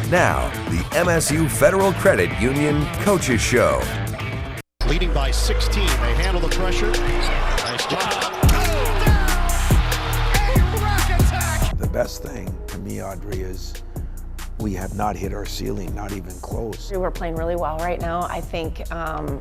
Now, the MSU Federal Credit Union Coaches Show. Leading by 16, they handle the pressure. Nice job. The best thing to me, Audrey, is we have not hit our ceiling, not even close. We're playing really well right now. I think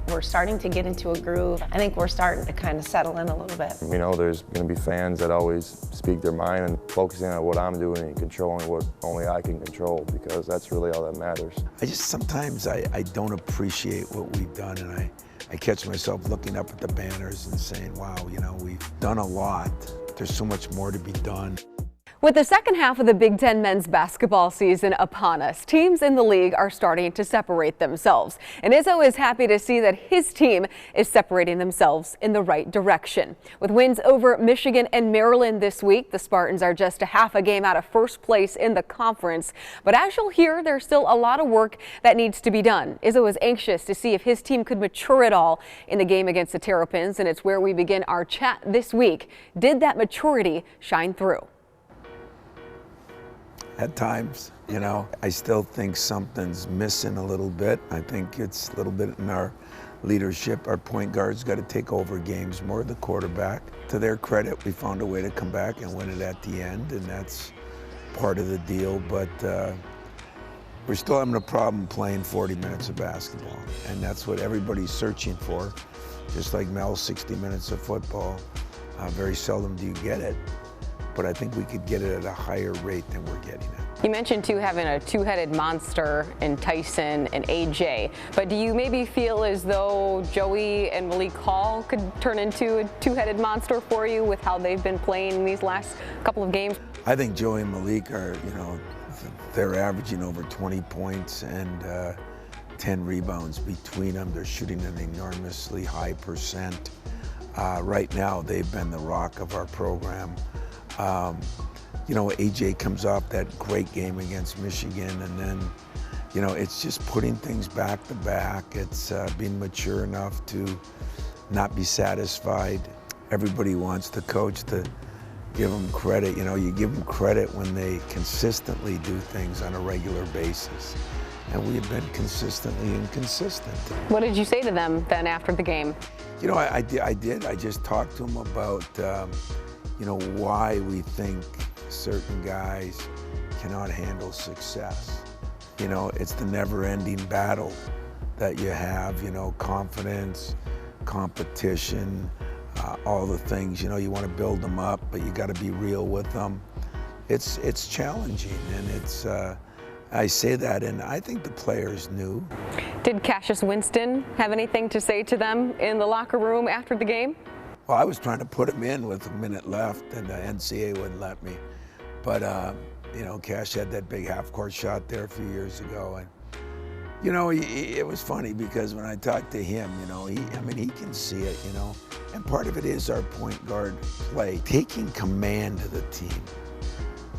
we're starting to get into a groove. I think we're starting to kind of settle in a little bit. You know, there's going to be fans that always speak their mind, and focusing on what I'm doing and controlling what only I can control, because that's really all that matters. Sometimes I don't appreciate what we've done, and I catch myself looking up at the banners and saying, wow, you know, we've done a lot. There's so much more to be done. With the second half of the Big Ten men's basketball season upon us, teams in the league are starting to separate themselves. And Izzo is happy to see that his team is separating themselves in the right direction. With wins over Michigan and Maryland this week, the Spartans are just a half a game out of first place in the conference. But as you'll hear, there's still a lot of work that needs to be done. Izzo is anxious to see if his team could mature at all in the game against the Terrapins, and it's where we begin our chat this week. Did that maturity shine through? At times, you know, I still think something's missing a little bit. I think it's a little bit in our leadership. Our point guard's got to take over games more, the quarterback. To their credit, we found a way to come back and win it at the end, and that's part of the deal. But we're still having a problem playing 40 minutes of basketball, and that's what everybody's searching for. Just like Mel's 60 minutes of football, very seldom do you get it. But I think we could get it at a higher rate than we're getting it. You mentioned too having a two-headed monster in Tyson and AJ, but do you maybe feel as though Joey and Malik Hall could turn into a two-headed monster for you with how they've been playing in these last couple of games? I think Joey and Malik are, you know, they're averaging over 20 points and 10 rebounds between them. They're shooting an enormously high percent. Right now, they've been the rock of our program. You know, AJ comes off that great game against Michigan, and then, you know, it's just putting things back to back. It's being mature enough to not be satisfied. Everybody wants the coach to give them credit. You know, you give them credit when they consistently do things on a regular basis. And we have been consistently inconsistent. What did you say to them then after the game? You know, I did. I just talked to them about, you know, why we think certain guys cannot handle success. You know, it's the never-ending battle that you have, you know, confidence, competition, all the things. You know, you want to build them up, but you got to be real with them. It's challenging, and it's, I say that, and I think the players knew. Did Cassius Winston have anything to say to them in the locker room after the game? Well, I was trying to put him in with a minute left, and the NCAA wouldn't let me. But, you know, Cash had that big half-court shot there a few years ago. And, you know, it was funny because when I talked to him, you know, I mean, he can see it, you know. And part of it is our point guard play, taking command of the team.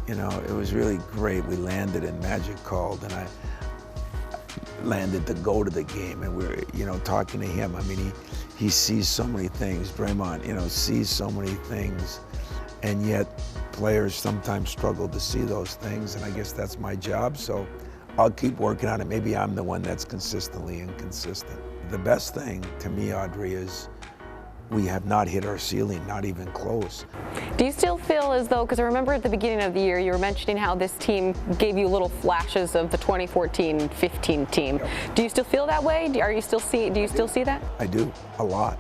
You know, it was really great. We landed and Magic called, and I landed to go to the game. And we were, you know, talking to him. I mean, he sees so many things. Draymond, you know, sees so many things, and yet players sometimes struggle to see those things, and I guess that's my job, so I'll keep working on it. Maybe I'm the one that's consistently inconsistent. The best thing to me, Audrey, is we have not hit our ceiling, not even close. Do you still feel as though, because I remember at the beginning of the year you were mentioning how this team gave you little flashes of the 2014-15 team. Yep. Do you still feel that way? Do you still see that? I do, a lot.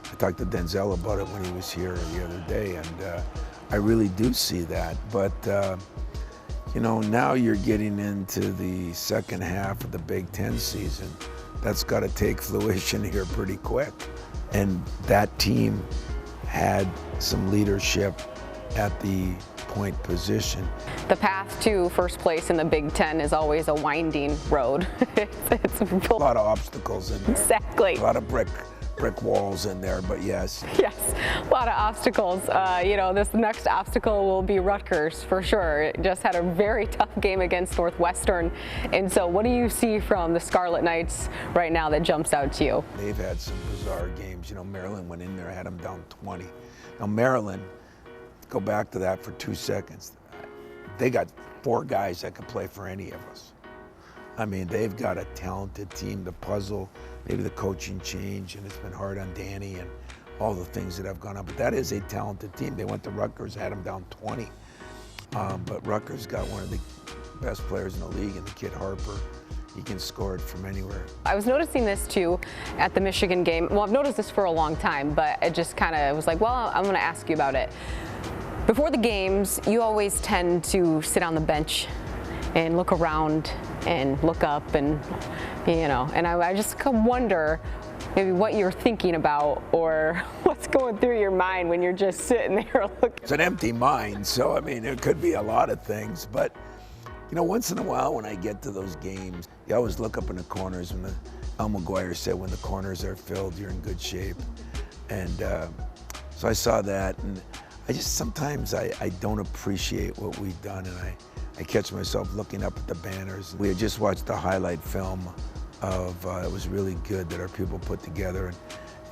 I talked to Denzel about it when he was here the other day, and I really do see that. But you know, now you're getting into the second half of the Big Ten season. That's got to take fruition here pretty quick. And that team had some leadership at the point position. The path to first place in the Big Ten is always a winding road. it's a lot of obstacles in there. Exactly. A lot of brick walls in there, but yes. Yes, a lot of obstacles. You know, this next obstacle will be Rutgers for sure. It just had a very tough game against Northwestern. And so what do you see from the Scarlet Knights right now that jumps out to you? They've had some bizarre games. You know, Maryland went in there, had them down 20. Now Maryland, go back to that for 2 seconds. They got 4 guys that could play for any of us. I mean, they've got a talented team. The puzzle, maybe the coaching change, and it's been hard on Danny and all the things that have gone on. But that is a talented team. They went to Rutgers, had them down 20. But Rutgers got one of the best players in the league, and the kid Harper, he can score it from anywhere. I was noticing this too at the Michigan game. Well, I've noticed this for a long time, but it just kind of was like, well, I'm going to ask you about it. Before the games, you always tend to sit on the bench and look around and look up, and and I just wonder maybe what you're thinking about or what's going through your mind when you're just sitting there looking. It's an empty mind, so I mean, it could be a lot of things, but once in a while when I get to those games, you always look up in the corners. When Al McGuire said, when the corners are filled, you're in good shape. And so I saw that, and I just sometimes I don't appreciate what we've done, and I catch myself looking up at the banners. We had just watched the highlight film of, it was really good that our people put together, and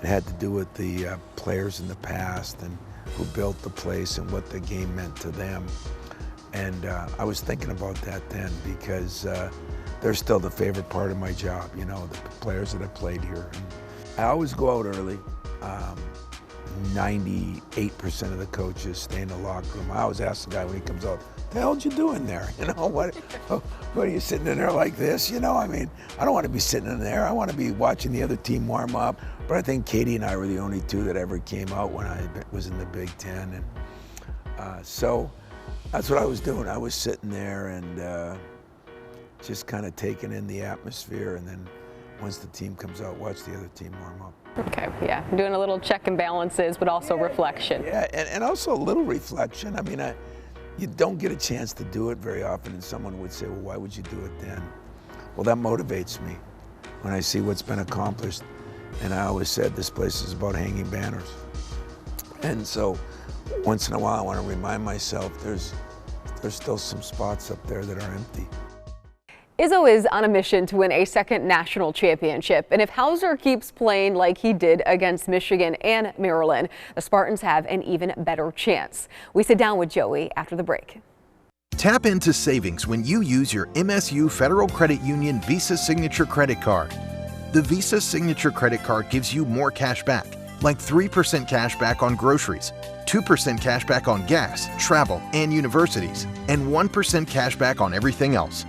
it had to do with the players in the past and who built the place and what the game meant to them. And I was thinking about that then, because they're still the favorite part of my job, the players that have played here. And I always go out early. 98% of the coaches stay in the locker room. I always ask the guy when he comes out, "What the hell you doing there? What are you sitting in there like this?" I mean, I don't want to be sitting in there. I want to be watching the other team warm up. But I think Katie and I were the only two that ever came out when I was in the Big Ten. And so that's what I was doing. I was sitting there and just kind of taking in the atmosphere, and then once the team comes out, watch the other team warm up. Okay, yeah, doing a little check and balances, but also reflection. Yeah, and also a little reflection. I mean, you don't get a chance to do it very often, and someone would say, well, why would you do it then? Well, that motivates me when I see what's been accomplished. And I always said this place is about hanging banners. And so once in a while I want to remind myself there's still some spots up there that are empty. Izzo is on a mission to win a second national championship, and if Hauser keeps playing like he did against Michigan and Maryland, the Spartans have an even better chance. We sit down with Joey after the break. Tap into savings when you use your MSU Federal Credit Union Visa Signature Credit Card. The Visa Signature Credit Card gives you more cash back, like 3% cash back on groceries, 2% cash back on gas, travel, and universities, and 1% cash back on everything else.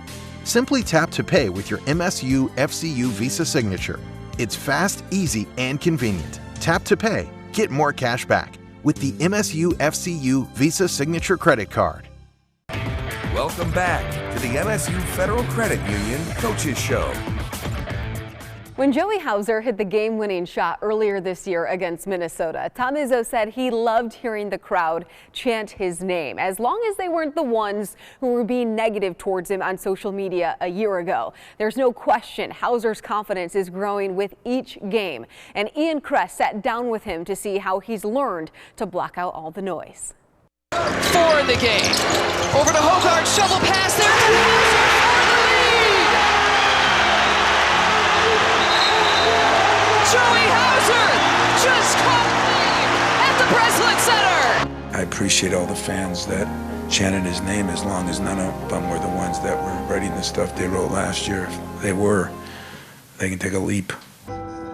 Simply tap to pay with your MSU FCU Visa Signature. It's fast, easy, and convenient. Tap to pay, get more cash back with the MSU FCU Visa Signature Credit Card. Welcome back to the MSU Federal Credit Union Coaches Show. When Joey Hauser hit the game-winning shot earlier this year against Minnesota, Tom Izzo said he loved hearing the crowd chant his name, as long as they weren't the ones who were being negative towards him on social media a year ago. There's no question Hauser's confidence is growing with each game, and Ian Kress sat down with him to see how he's learned to block out all the noise. For the game. Over to Hauser, shovel pass there, and Hauser for the lead! Joey Hauser just caught the lead at the Breslin Center. I appreciate all the fans that chanted his name, as long as none of them were the ones that were writing the stuff they wrote last year. If they were, they can take a leap.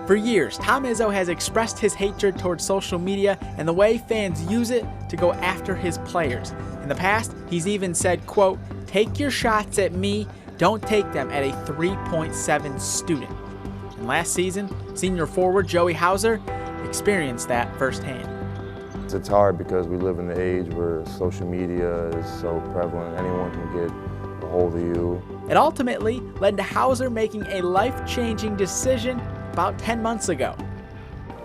For years, Tom Izzo has expressed his hatred towards social media and the way fans use it to go after his players. In the past, he's even said, quote, "Take your shots at me, don't take them at a 3.7 student." And last season, senior forward Joey Hauser experienced that firsthand. It's hard because we live in an age where social media is so prevalent. Anyone can get a hold of you. It ultimately led to Hauser making a life-changing decision about 10 months ago.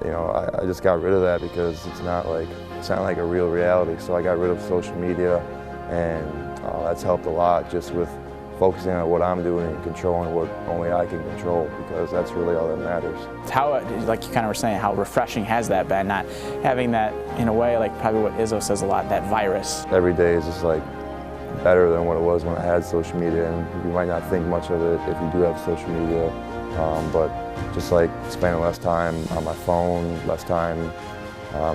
I just got rid of that because it's not like a real reality. So I got rid of social media, and that's helped a lot, just with focusing on what I'm doing and controlling what only I can control, because that's really all that matters. How, like you kind of were saying, how refreshing has that been, not having that, in a way, like probably what Izzo says a lot, that virus. Every day is just better than what it was when I had social media, and you might not think much of it if you do have social media, but just spending less time on my phone, less time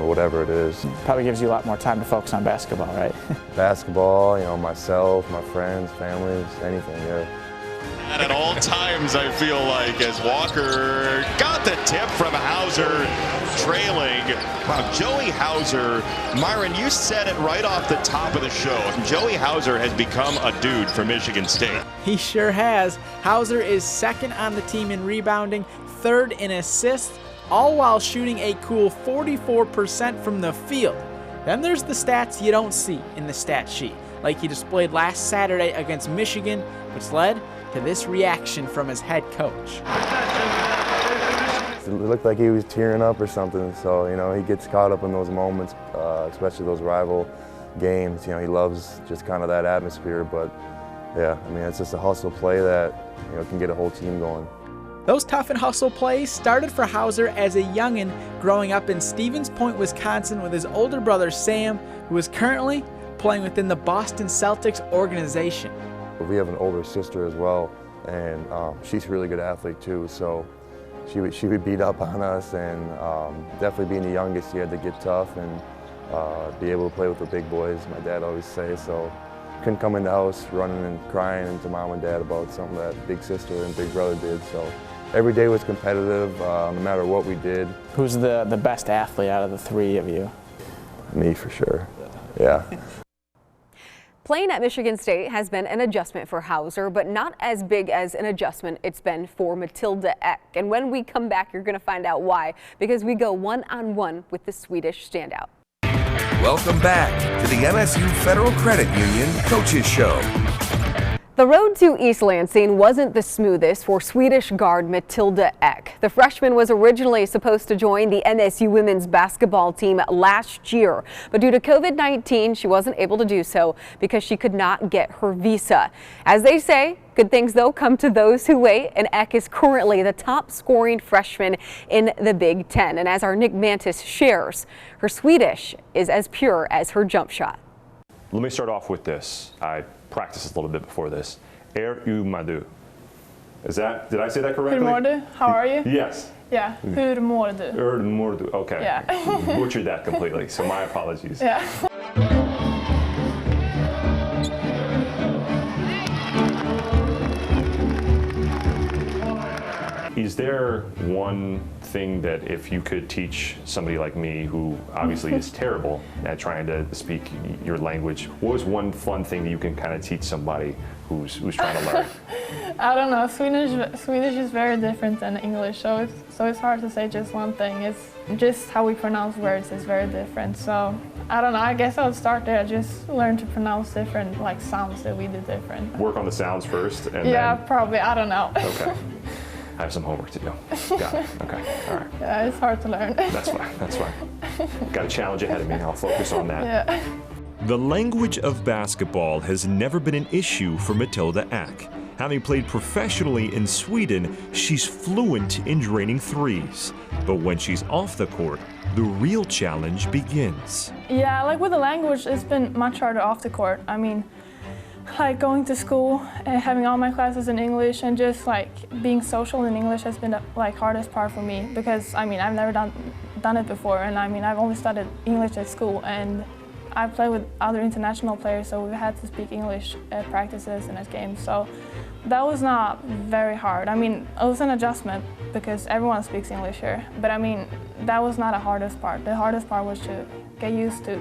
whatever it is. Probably gives you a lot more time to focus on basketball, right? Basketball, myself, my friends, families, anything, yeah. And at all times, I feel like, as Walker got the tip from Hauser, trailing. Wow, Joey Hauser, Myron, you said it right off the top of the show. Joey Hauser has become a dude for Michigan State. He sure has. Hauser is second on the team in rebounding, third in assists, all while shooting a cool 44% from the field. Then there's the stats you don't see in the stat sheet, like he displayed last Saturday against Michigan, which led to this reaction from his head coach. It looked like he was tearing up or something, so, you know, he gets caught up in those moments, especially those rival games. You know, he loves just kind of that atmosphere, but yeah, I mean, it's just a hustle play that, you know, can get a whole team going. Those tough and hustle plays started for Hauser as a youngin' growing up in Stevens Point, Wisconsin with his older brother Sam, who is currently playing within the Boston Celtics organization. We have an older sister as well, and she's a really good athlete too, so she would beat up on us, and definitely being the youngest, you had to get tough and be able to play with the big boys, my dad always say, so couldn't come in the house running and crying to mom and dad about something that big sister and big brother did, so every day was competitive, no matter what we did. Who's the best athlete out of the three of you? Me, for sure, yeah. Playing at Michigan State has been an adjustment for Hauser, but not as big as an adjustment it's been for Matilda Ek. And when we come back, you're going to find out why, because we go one-on-one with the Swedish standout. Welcome back to the MSU Federal Credit Union Coaches Show. The road to East Lansing wasn't the smoothest for Swedish guard Matilda Ek. The freshman was originally supposed to join the MSU women's basketball team last year, but due to COVID-19, she wasn't able to do so because she could not get her visa. As they say, good things, though, come to those who wait, and Ek is currently the top scoring freshman in the Big Ten. And as our Nick Mantis shares, her Swedish is as pure as her jump shot. Let me start off with this. I practiced a little bit before this. Du madu. Is that, did I say that correctly? Hur mår du? How are you? Yes. Yeah. Hur mår du? Hur mår du? Okay. Yeah. Butchered that completely, so my apologies. Yeah. Is there one thing that if you could teach somebody like me, who obviously is terrible at trying to speak your language, what was one fun thing that you can kind of teach somebody who's trying to learn? I don't know. Swedish is very different than English, so it's hard to say just one thing. It's just how we pronounce words is very different. So I don't know. I guess I would start there. Just learn to pronounce different sounds that we do different. Work on the sounds first, and yeah, then... probably. I don't know. Okay. I have some homework to do. Got it. Okay. All right. Yeah, it's hard to learn. That's fine. That's fine. Got a challenge ahead of me. I'll focus on that. Yeah. The language of basketball has never been an issue for Matilda Ek. Having played professionally in Sweden, she's fluent in draining threes. But when she's off the court, the real challenge begins. Yeah, like with the language, it's been much harder off the court. I mean, like going to school and having all my classes in English and just like being social in English has been the hardest part for me, because I mean I've never done it before, and I mean I've only studied English at school, and I play with other international players, so we've had to speak English at practices and at games, so that was not very hard. I mean, it was an adjustment because everyone speaks English here, but I mean that was not the hardest part. The hardest part was to get used to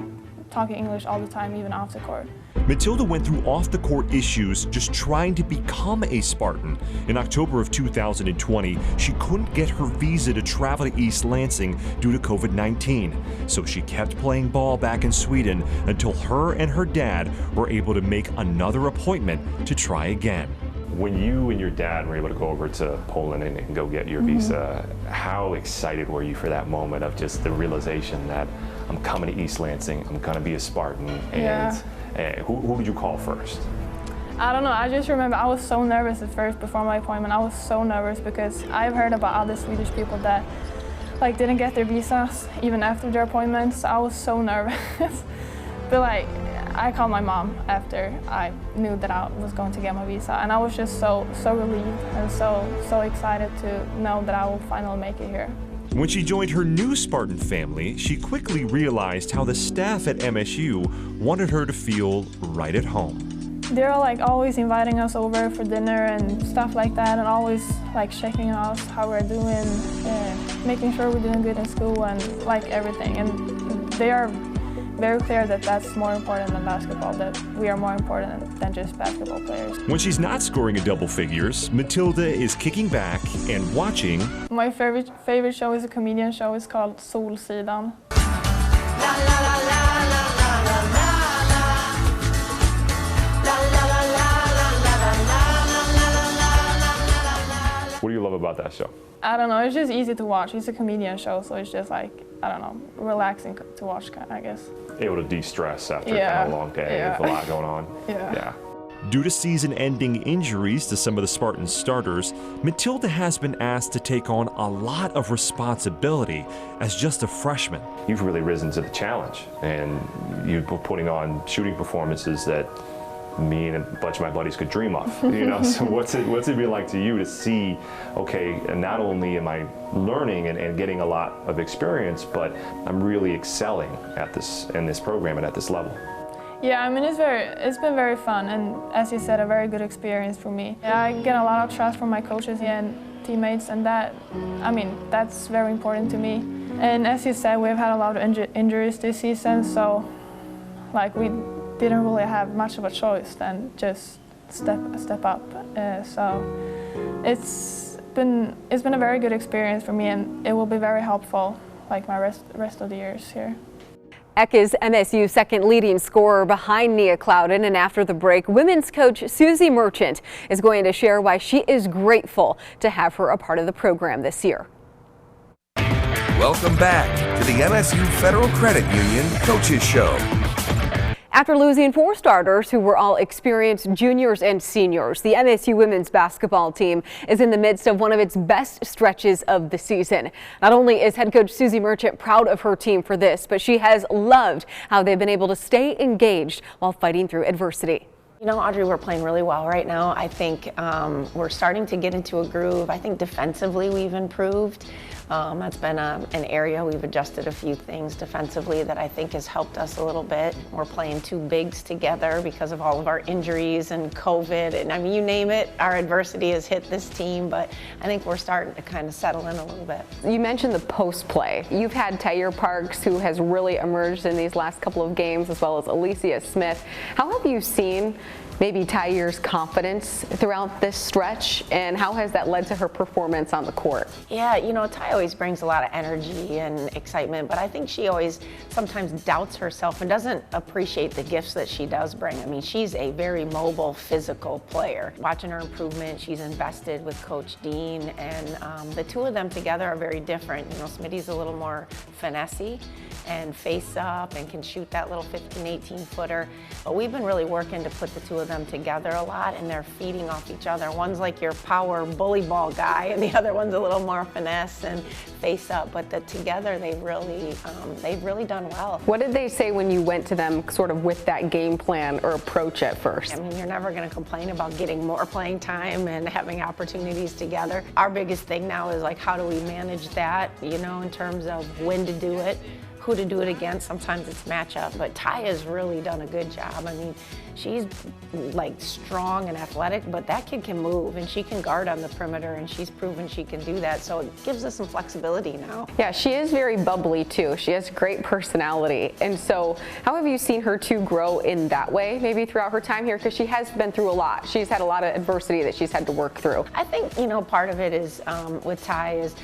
talking English all the time, even off the court. Matilda went through off-the-court issues just trying to become a Spartan. In October of 2020, she couldn't get her visa to travel to East Lansing due to COVID-19. So she kept playing ball back in Sweden until her and her dad were able to make another appointment to try again. When you and your dad were able to go over to Poland and go get your visa, how excited were you for that moment of just the realization that I'm coming to East Lansing, I'm gonna be a Spartan, and who did you call first? I don't know, I just remember I was so nervous at first before my appointment. I was so nervous because I've heard about other Swedish people that like didn't get their visas even after their appointments. I was so nervous. But like, I called my mom after I knew that I was going to get my visa, and I was just so relieved and so excited to know that I will finally make it here. When she joined her new Spartan family, she quickly realized how the staff at MSU wanted her to feel right at home. they're like always inviting us over for dinner and stuff like that, and always like checking us how we're doing, making sure we're doing good in school and like everything. And they are very clear that that's more important than basketball, that we are more important than just basketball players. When she's not scoring in double figures, Matilda is kicking back and watching. My favorite show is a comedian show. It's called Solsidan. What do you love about that show? I don't know, it's just easy to watch. It's a comedian show, so it's just like, I don't know, relaxing to watch, I guess. Able to de-stress after kind of a long day with a lot going on. Yeah. Due to season-ending injuries to some of the Spartan starters, Matilda has been asked to take on a lot of responsibility as just a freshman. You've really risen to the challenge, and you're putting on shooting performances that me and a bunch of my buddies could dream of, you know. So what's it been like to you to see, okay, and not only am I learning and getting a lot of experience, but I'm really excelling at this, in this program and at this level? Yeah, I mean, it's been very fun, and as you said, a very good experience for me. Yeah, I get a lot of trust from my coaches and teammates, and that, I mean, that's very important to me. And as you said, we've had a lot of injuries this season, so like we didn't really have much of a choice than just step up. So it's been a very good experience for me, and it will be very helpful like my rest of the years here. Ek is MSU's second leading scorer behind Nia Clouden, and after the break, women's coach Suzy Merchant is going to share why she is grateful to have her a part of the program this year. Welcome back to the MSU Federal Credit Union Coaches Show. After losing 4 starters who were all experienced juniors and seniors, the MSU women's basketball team is in the midst of one of its best stretches of the season. Not only is head coach Suzy Merchant proud of her team for this, but she has loved how they've been able to stay engaged while fighting through adversity. You know, Audrey, we're playing really well right now. I think we're starting to get into a groove. I think defensively we've improved. That's been an area we've adjusted a few things defensively that I think has helped us a little bit. We're playing 2 bigs together because of all of our injuries and COVID, and I mean, you name it, our adversity has hit this team, but I think we're starting to kind of settle in a little bit. You mentioned the post play. You've had Tyre Parks, who has really emerged in these last couple of games, as well as Alicia Smith. How have you seen maybe Tyre's confidence throughout this stretch, and how has that led to her performance on the court? Yeah, you know, Ty always brings a lot of energy and excitement, but I think she always sometimes doubts herself and doesn't appreciate the gifts that she does bring. I mean, she's a very mobile, physical player. Watching her improvement, she's invested with Coach Dean, and the 2 of them together are very different. You know, Smitty's a little more finessey and face up and can shoot that little 15, 18 footer. But we've been really working to put the 2 of them together a lot, and they're feeding off each other. One's like your power bully ball guy, and the other one's a little more finesse and face up. But together they've really done well. What did they say when you went to them sort of with that game plan or approach at first? I mean, you're never going to complain about getting more playing time and having opportunities together. Our biggest thing now is like, how do we manage that, you know, in terms of when to do it, who to do it against. Sometimes it's matchup, but Ty has really done a good job. I mean, she's like strong and athletic, but that kid can move and she can guard on the perimeter, and she's proven she can do that. So it gives us some flexibility now. Yeah, she is very bubbly too. She has great personality. And so how have you seen her 2 grow in that way, maybe throughout her time here? Because she has been through a lot. She's had a lot of adversity that she's had to work through. I think, you know, part of it is with Ty is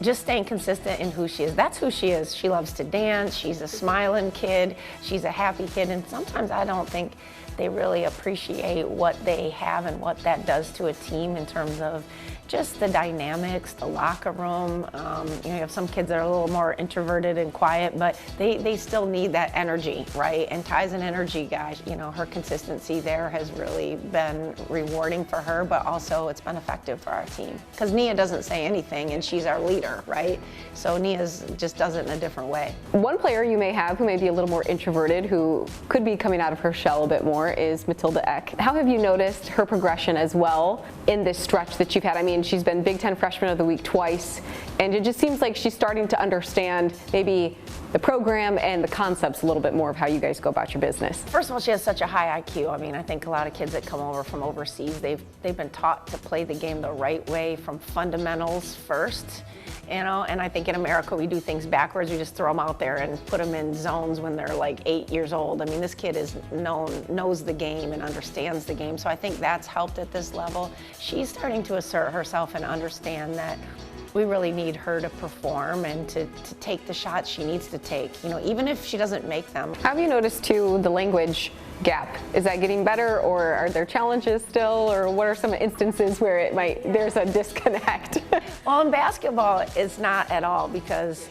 just staying consistent in who she is. That's who she is. She loves to dance. She's a smiling kid. She's a happy kid. And sometimes I don't think they really appreciate what they have and what that does to a team in terms of just the dynamics, the locker room. You know, you have some kids that are a little more introverted and quiet, but they still need that energy, right? And Ty's an energy guy. You know, her consistency there has really been rewarding for her, but also it's been effective for our team. Because Nia doesn't say anything, and she's our leader, right? So Nia's just does it in a different way. One player you may have who may be a little more introverted, who could be coming out of her shell a bit more, sophomore is Matilda Ek. How have you noticed her progression as well in this stretch that you've had? I mean, she's been Big Ten Freshman of the Week twice, and it just seems like she's starting to understand maybe the program and the concepts a little bit more of how you guys go about your business. First of all, she has such a high IQ. I mean, I think a lot of kids that come over from overseas, they've been taught to play the game the right way from fundamentals first. You know, and I think in America we do things backwards. We just throw them out there and put them in zones when they're like 8 years old. I mean, this kid knows the game and understands the game. So I think that's helped at this level. She's starting to assert herself and understand that we really need her to perform and to take the shots she needs to take, you know, even if she doesn't make them. Have you noticed too the language gap? Is that getting better, or are there challenges still, or what are some instances where there's a disconnect? Well, in basketball, it's not at all because,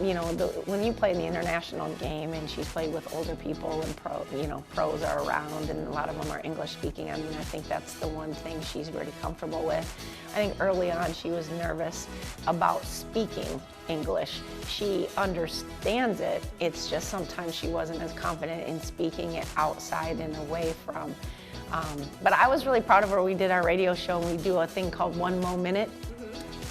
you know, when you play in the international game and she's played with older people and pros are around and a lot of them are English speaking, I mean, I think that's the one thing she's really comfortable with. I think early on she was nervous about speaking English. She understands it. It's just sometimes she wasn't as confident in speaking it outside and away from. But I was really proud of her. We did our radio show and we do a thing called One Mo Minute.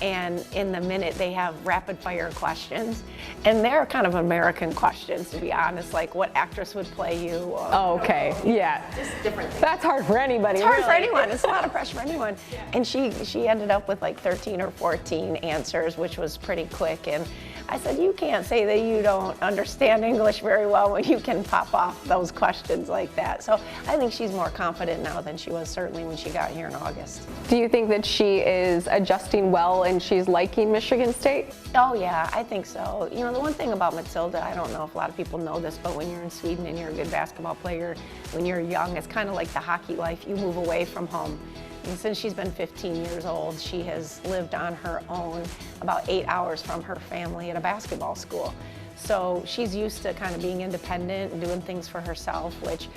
And in the minute they have rapid fire questions, and they're kind of American questions, to be honest, like what actress would play you? Or, oh, okay, yeah. Just different things. That's hard for anybody. It's hard for really. anyone. It's a lot of pressure for anyone. Yeah. And she ended up with like 13 or 14 answers, which was pretty quick. And I said, you can't say that you don't understand English very well when you can pop off those questions like that. So I think she's more confident now than she was certainly when she got here in August. Do you think that she is adjusting well and she's liking Michigan State? Oh yeah, I think so. You know, the one thing about Matilda, I don't know if a lot of people know this, but when you're in Sweden and you're a good basketball player, when you're young, it's kind of like the hockey life. You move away from home. And since she's been 15 years old, she has lived on her own about 8 hours from her family at a basketball school. So she's used to kind of being independent and doing things for herself, which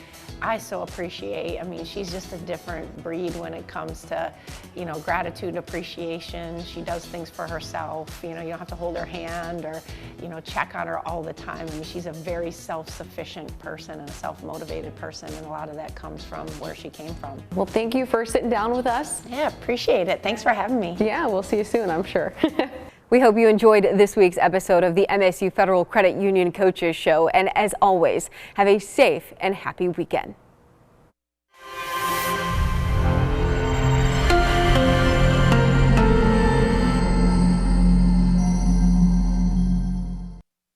I so appreciate. I mean, she's just a different breed when it comes to, you know, gratitude and appreciation. She does things for herself. You know, you don't have to hold her hand or, you know, check on her all the time. I mean, she's a very self-sufficient person and a self-motivated person, and a lot of that comes from where she came from. Well, thank you for sitting down with us. Yeah, appreciate it. Thanks for having me. Yeah, we'll see you soon, I'm sure. We hope you enjoyed this week's episode of the MSU Federal Credit Union Coaches Show. And as always, have a safe and happy weekend.